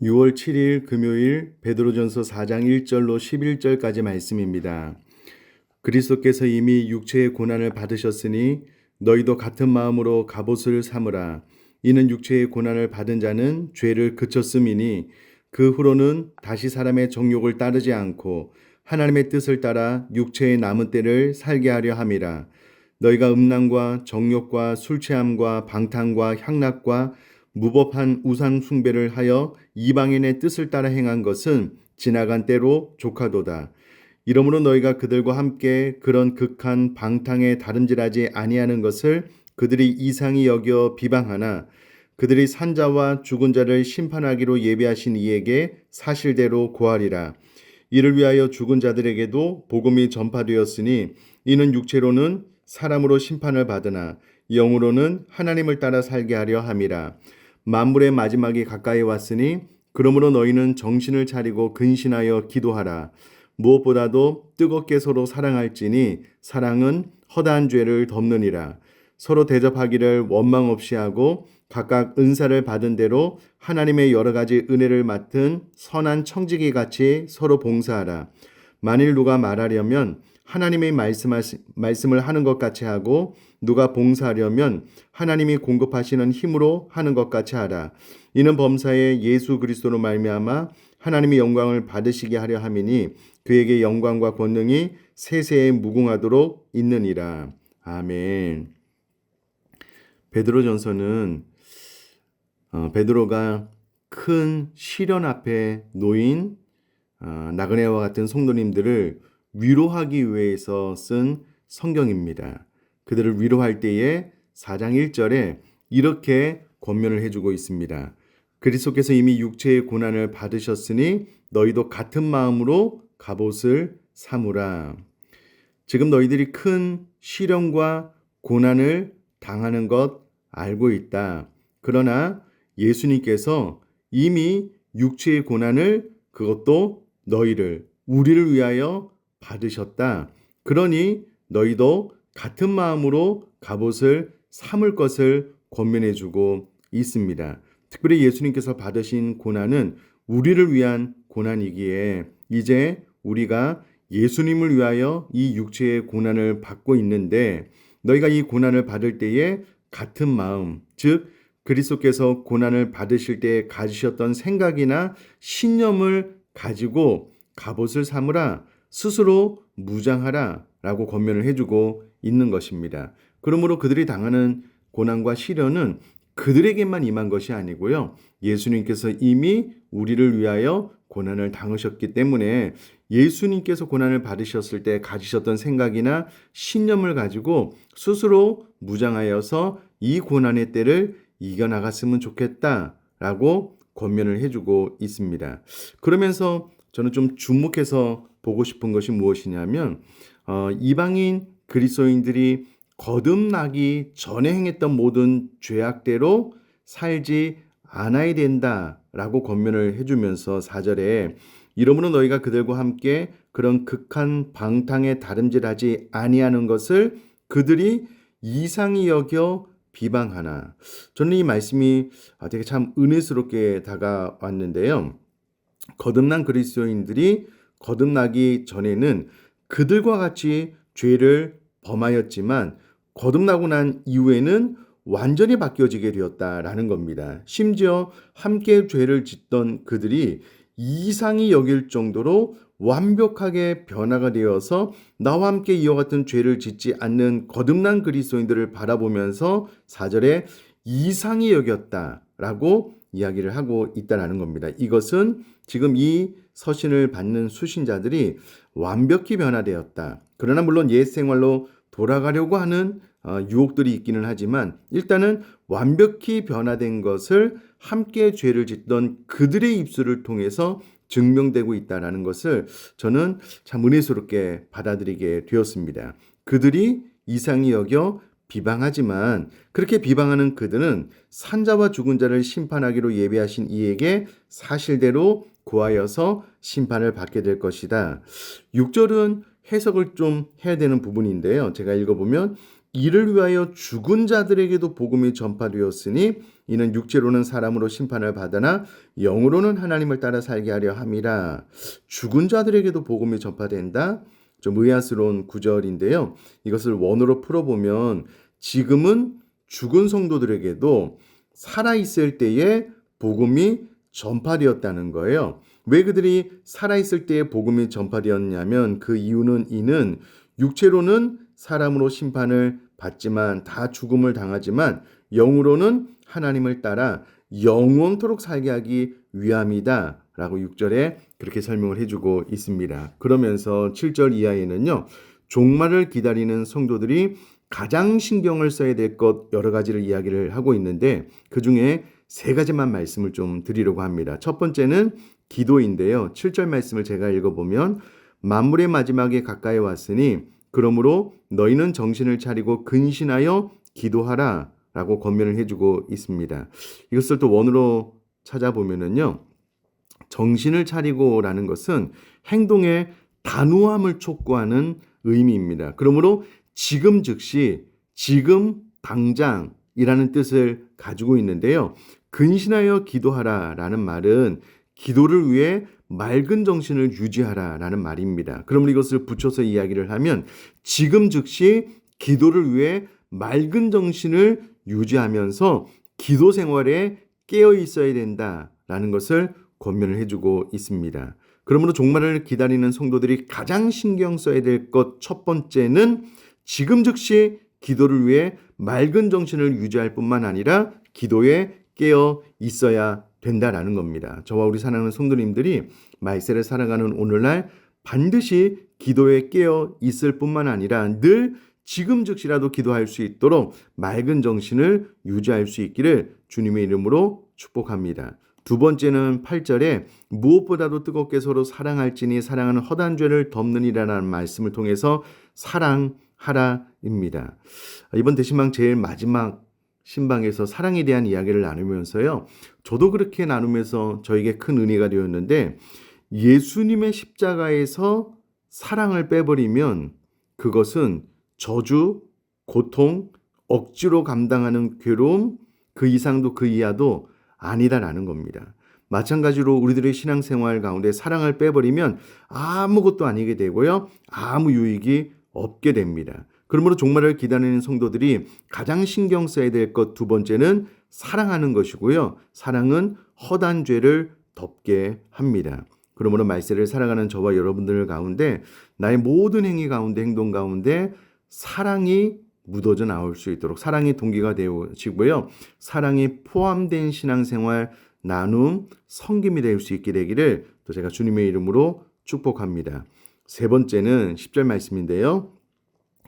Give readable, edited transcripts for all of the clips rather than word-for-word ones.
6월 7일 금요일 베드로전서 4장 1절로 11절까지 말씀입니다. 그리스도께서 이미 육체의 고난을 받으셨으니 너희도 같은 마음으로 갑옷을 삼으라. 이는 육체의 고난을 받은 자는 죄를 그쳤음이니 그 후로는 다시 사람의 정욕을 따르지 않고 하나님의 뜻을 따라 육체의 남은 때를 살게 하려 함이라. 너희가 음란과 정욕과 술취함과 방탕과 향락과 무법한 우상 숭배를 하여 이방인의 뜻을 따라 행한 것은 지나간 때로 족하도다. 이러므로 너희가 그들과 함께 그런 극한 방탕에 다름질하지 아니하는 것을 그들이 이상히 여겨 비방하나 그들이 산자와 죽은 자를 심판하기로 예비하신 이에게 사실대로 고하리라. 이를 위하여 죽은 자들에게도 복음이 전파되었으니 이는 육체로는 사람으로 심판을 받으나 영으로는 하나님을 따라 살게 하려 함이라. 만물의 마지막이 가까이 왔으니 그러므로 너희는 정신을 차리고 근신하여 기도하라. 무엇보다도 뜨겁게 서로 사랑할지니 사랑은 허다한 죄를 덮느니라. 서로 대접하기를 원망 없이 하고 각각 은사를 받은 대로 하나님의 여러 가지 은혜를 맡은 선한 청지기 같이 서로 봉사하라. 만일 누가 말하려면 하나님의 말씀을 하는 것 같이 하고 누가 봉사하려면 하나님이 공급하시는 힘으로 하는 것 같이 하라. 이는 범사에 예수 그리스도로 말미암아 하나님의 영광을 받으시게 하려 함이니 그에게 영광과 권능이 세세에 무궁하도록 있느니라. 아멘. 베드로전서는 베드로가 큰 시련 앞에 놓인 나그네와 같은 성도님들을 위로하기 위해서 쓴 성경입니다. 그들을 위로할 때에 4장 1절에 이렇게 권면을 해주고 있습니다. 그리스도께서 이미 육체의 고난을 받으셨으니 너희도 같은 마음으로 갑옷을 삼으라. 지금 너희들이 큰 시련과 고난을 당하는 것 알고 있다. 그러나 예수님께서 이미 육체의 고난을 그것도 너희를 우리를 위하여 받으셨다. 그러니 너희도 같은 마음으로 갑옷을 삼을 것을 권면해 주고 있습니다. 특별히 예수님께서 받으신 고난은 우리를 위한 고난이기에 이제 우리가 예수님을 위하여 이 육체의 고난을 받고 있는데 너희가 이 고난을 받을 때에 같은 마음, 즉 그리스도께서 고난을 받으실 때 가지셨던 생각이나 신념을 가지고 갑옷을 삼으라, 스스로 무장하라 라고 권면을 해주고 있는 것입니다. 그러므로 그들이 당하는 고난과 시련은 그들에게만 임한 것이 아니고요. 예수님께서 이미 우리를 위하여 고난을 당하셨기 때문에 예수님께서 고난을 받으셨을 때 가지셨던 생각이나 신념을 가지고 스스로 무장하여서 이 고난의 때를 이겨나갔으면 좋겠다라고 권면을 해주고 있습니다. 그러면서 저는 좀 주목해서 보고 싶은 것이 무엇이냐면 이방인 그리스도인들이 거듭나기 전에 행했던 모든 죄악대로 살지 않아야 된다라고 권면을 해주면서 4절에 이러므로 너희가 그들과 함께 그런 극한 방탕에 다름질하지 아니하는 것을 그들이 이상히 여겨 비방하나. 저는 이 말씀이 되게 참 은혜스럽게 다가왔는데요. 거듭난 그리스도인들이 거듭나기 전에는 그들과 같이 죄를 범하였지만 거듭나고 난 이후에는 완전히 바뀌어지게 되었다라는 겁니다. 심지어 함께 죄를 짓던 그들이 이상히 여길 정도로 완벽하게 변화가 되어서 나와 함께 이와 같은 죄를 짓지 않는 거듭난 그리스도인들을 바라보면서 4절에 이상히 여겼다라고 이야기를 하고 있다는 겁니다. 이것은 지금 이 서신을 받는 수신자들이 완벽히 변화되었다. 그러나 물론 옛 생활로 돌아가려고 하는 유혹들이 있기는 하지만 일단은 완벽히 변화된 것을 함께 죄를 짓던 그들의 입술을 통해서 증명되고 있다는 것을 저는 참 은혜스럽게 받아들이게 되었습니다. 그들이 이상히 여겨 비방하지만 그렇게 비방하는 그들은 산자와 죽은 자를 심판하기로 예비하신 이에게 사실대로 고하여서 심판을 받게 될 것이다. 6절은 해석을 좀 해야 되는 부분인데요. 제가 읽어보면 이를 위하여 죽은 자들에게도 복음이 전파되었으니 이는 육체로는 사람으로 심판을 받으나 영으로는 하나님을 따라 살게 하려 함이라. 죽은 자들에게도 복음이 전파된다. 좀 의아스러운 구절인데요. 이것을 원어로 풀어보면 지금은 죽은 성도들에게도 살아있을 때에 복음이 전파되었다는 거예요. 왜 그들이 살아있을 때에 복음이 전파되었냐면 그 이유는 이는 육체로는 사람으로 심판을 받지만 다 죽음을 당하지만 영으로는 하나님을 따라 영원토록 살게 하기 위함이다 라고 6절에 그렇게 설명을 해주고 있습니다. 그러면서 7절 이하에는요, 종말을 기다리는 성도들이 가장 신경을 써야 될 것 여러 가지를 이야기를 하고 있는데 그 중에 세 가지만 말씀을 좀 드리려고 합니다. 첫 번째는 기도인데요. 7절 말씀을 제가 읽어보면 만물의 마지막에 가까이 왔으니 그러므로 너희는 정신을 차리고 근신하여 기도하라 라고 권면을 해주고 있습니다. 이것을 또 원어로 찾아보면은요, 정신을 차리고 라는 것은 행동의 단호함을 촉구하는 의미입니다. 그러므로 지금 즉시, 지금 당장이라는 뜻을 가지고 있는데요. 근신하여 기도하라 라는 말은 기도를 위해 맑은 정신을 유지하라 라는 말입니다. 그러므로 이것을 붙여서 이야기를 하면 지금 즉시 기도를 위해 맑은 정신을 유지하면서 기도 생활에 깨어 있어야 된다라는 것을 권면을 해주고 있습니다. 그러므로 종말을 기다리는 성도들이 가장 신경 써야 될 것 첫 번째는 지금 즉시 기도를 위해 맑은 정신을 유지할 뿐만 아니라 기도에 깨어 있어야 된다라는 겁니다. 저와 우리 사랑하는 성도님들이 말세를 살아가는 오늘날 반드시 기도에 깨어 있을 뿐만 아니라 늘 지금 즉시라도 기도할 수 있도록 맑은 정신을 유지할 수 있기를 주님의 이름으로 축복합니다. 두 번째는 8절에 무엇보다도 뜨겁게 서로 사랑할지니 사랑은 허다한 죄를 덮느니라는 말씀을 통해서 사랑하라입니다. 이번 대신방 제일 마지막 신방에서 사랑에 대한 이야기를 나누면서요, 저도 그렇게 나누면서 저에게 큰 은혜가 되었는데 예수님의 십자가에서 사랑을 빼버리면 그것은 저주, 고통, 억지로 감당하는 괴로움, 그 이상도 그 이하도 아니다라는 겁니다. 마찬가지로 우리들의 신앙생활 가운데 사랑을 빼버리면 아무것도 아니게 되고요, 아무 유익이 없게 됩니다. 그러므로 종말을 기다리는 성도들이 가장 신경 써야 될 것 두 번째는 사랑하는 것이고요. 사랑은 허다한 죄를 덮게 합니다. 그러므로 말세를 살아가는 저와 여러분들 가운데 나의 모든 행위 가운데 행동 가운데 사랑이 묻어져 나올 수 있도록 사랑이 동기가 되어지고요. 사랑이 포함된 신앙생활, 나눔, 섬김이 될 수 있게 되기를 또 제가 주님의 이름으로 축복합니다. 세 번째는 10절 말씀인데요.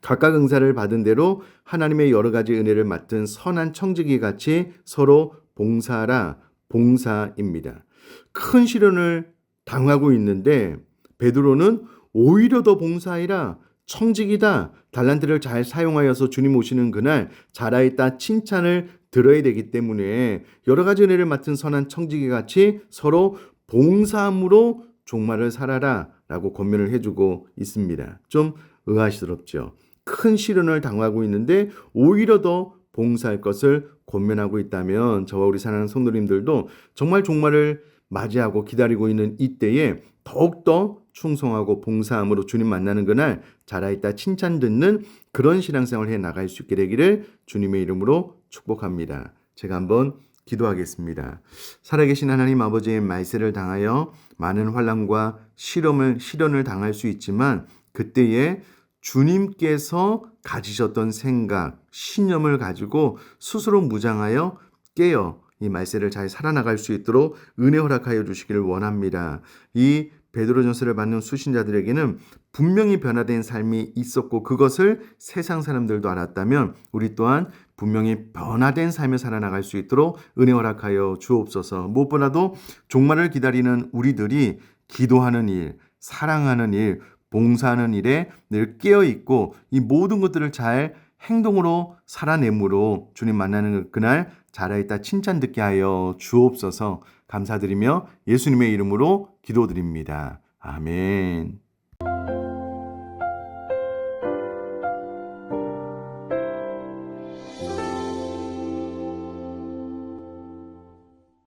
각각 응사를 받은 대로 하나님의 여러 가지 은혜를 맡은 선한 청지기 같이 서로 봉사하라, 봉사입니다. 큰 시련을 당하고 있는데 베드로는 오히려 더 봉사하라, 청직이다, 달란트를 잘 사용하여서 주님 오시는 그날 잘하였다 칭찬을 들어야 되기 때문에 여러 가지 은혜를 맡은 선한 청지기 같이 서로 봉사함으로 종말을 살아라 라고 권면을 해주고 있습니다. 좀 의아스럽죠. 큰 시련을 당하고 있는데 오히려 더 봉사할 것을 권면하고 있다면 저와 우리 사랑하는 성도님들도 정말 종말을 맞이하고 기다리고 있는 이때에 더욱더 충성하고 봉사함으로 주님 만나는 그날 잘하였다 칭찬 듣는 그런 신앙생활을 해 나갈 수 있게 되기를 주님의 이름으로 축복합니다. 제가 한번 기도하겠습니다. 살아계신 하나님 아버지의 말세를 당하여 많은 환난과 시련을 당할 수 있지만 그때에 주님께서 가지셨던 생각, 신념을 가지고 스스로 무장하여 깨어 이 말세를 잘 살아나갈 수 있도록 은혜 허락하여 주시기를 원합니다. 이 베드로전서를 받는 수신자들에게는 분명히 변화된 삶이 있었고 그것을 세상 사람들도 알았다면 우리 또한 분명히 변화된 삶을 살아나갈 수 있도록 은혜 허락하여 주옵소서. 무엇보다도 종말을 기다리는 우리들이 기도하는 일, 사랑하는 일, 봉사하는 일에 늘 깨어있고 이 모든 것들을 잘 행동으로 살아내므로 주님 만나는 그날 잘하였다 칭찬 듣게 하여 주옵소서. 감사드리며 예수님의 이름으로 기도드립니다. 아멘.